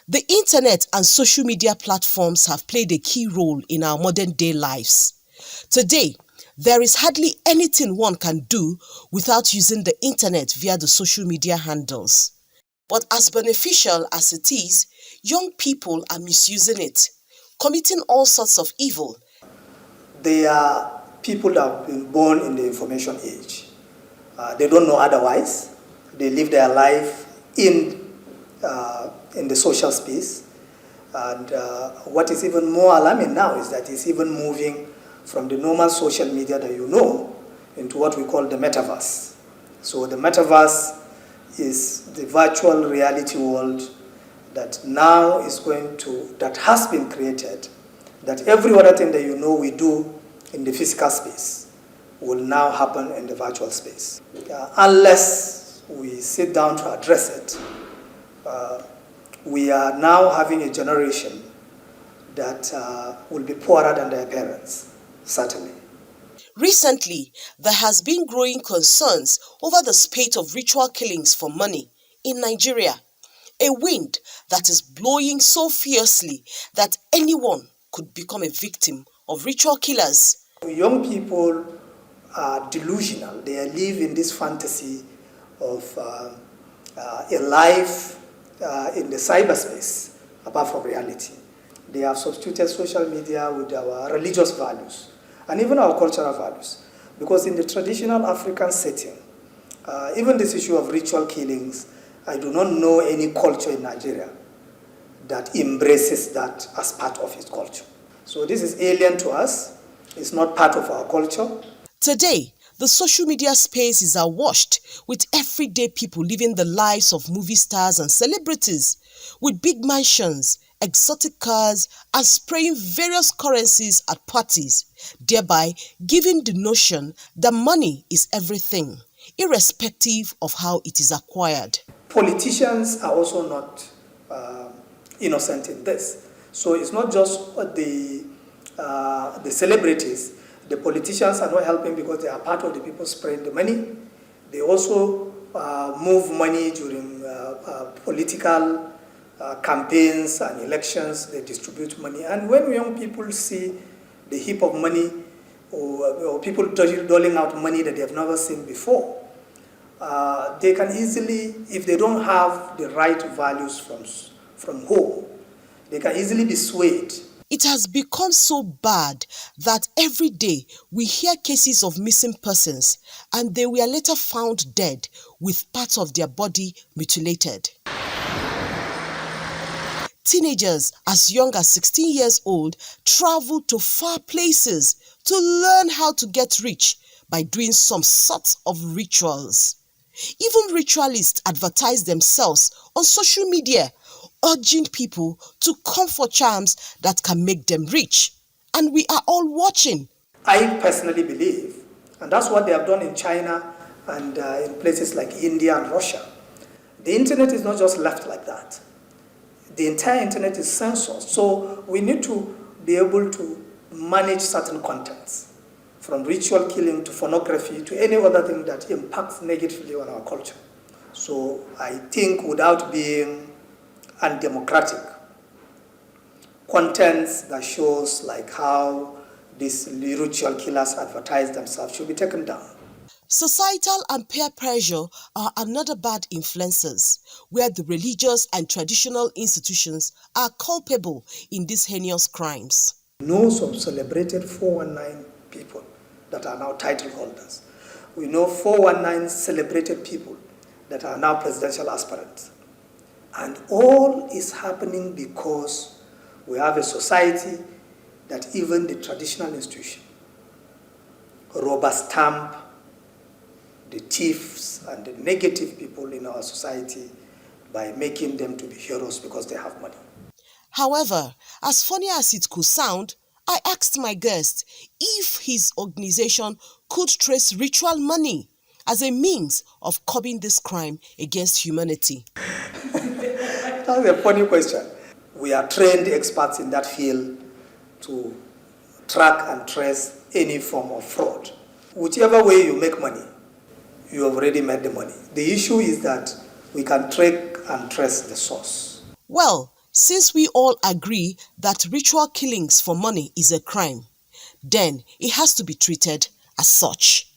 The internet and social media platforms have played a key role in our modern day lives. Today, there is hardly anything one can do without using the internet via the social media handles. But as beneficial as it is, young people are misusing it, committing all sorts of evil. They are people that have been born in the information age. They don't know otherwise. They live their life in the social space. And what is even more alarming now is that it's even moving from the normal social media that you know into what we call the metaverse. So the metaverse is the virtual reality world that now is that has been created, that every other thing that you know we do in the physical space will now happen in the virtual space. Unless we sit down to address it, we are now having a generation that will be poorer than their parents, certainly. Recently, there has been growing concerns over the spate of ritual killings for money in Nigeria, a wind that is blowing so fiercely that anyone could become a victim of ritual killers. Young people are delusional. They live in this fantasy of a life in the cyberspace apart from reality. They have substituted social media with our religious values and even our cultural values. Because in the traditional African setting, even this issue of ritual killings, I do not know any culture in Nigeria that embraces that as part of its culture. So this is alien to us. It's not part of our culture. Today, the social media space is awash with everyday people living the lives of movie stars and celebrities with big mansions, exotic cars, and spraying various currencies at parties, thereby giving the notion that money is everything, irrespective of how it is acquired. Politicians are also not innocent in this. So it's not just the celebrities. The politicians are not helping because they are part of the people spraying the money. They also move money during political campaigns and elections. They distribute money. And when young people see the heap of money or people doling out money that they have never seen before, they can easily, if they don't have the right values from home, they can easily be swayed. It has become so bad that every day we hear cases of missing persons and they were later found dead with parts of their body mutilated. Teenagers as young as 16 years old travel to far places to learn how to get rich by doing some sorts of rituals. Even ritualists advertise themselves on social media, urging people to come for charms that can make them rich. And we are all watching. I personally believe, and that's what they have done in China and in places like India and Russia, the internet is not just left like that. The entire internet is censored. So we need to be able to manage certain contents, from ritual killing to pornography to any other thing that impacts negatively on our culture. So I think without being undemocratic, contents that shows like how these ritual killers advertise themselves should be taken down. Societal and peer pressure are another bad influences, where the religious and traditional institutions are culpable in these heinous crimes. We know some celebrated 419 people that are now title holders. We know 419 celebrated people that are now presidential aspirants. And all is happening because we have a society that even the traditional institution rubber stamp the thieves and the negative people in our society by making them to be heroes because they have money. However, as funny as it could sound, I asked my guest if his organization could trace ritual money as a means of curbing this crime against humanity. That's a funny question. We are trained experts in that field to track and trace any form of fraud. Whichever way you make money, you have already made the money. The issue is that we can track and trace the source. Well, Since we all agree that ritual killings for money is a crime, then it has to be treated as such.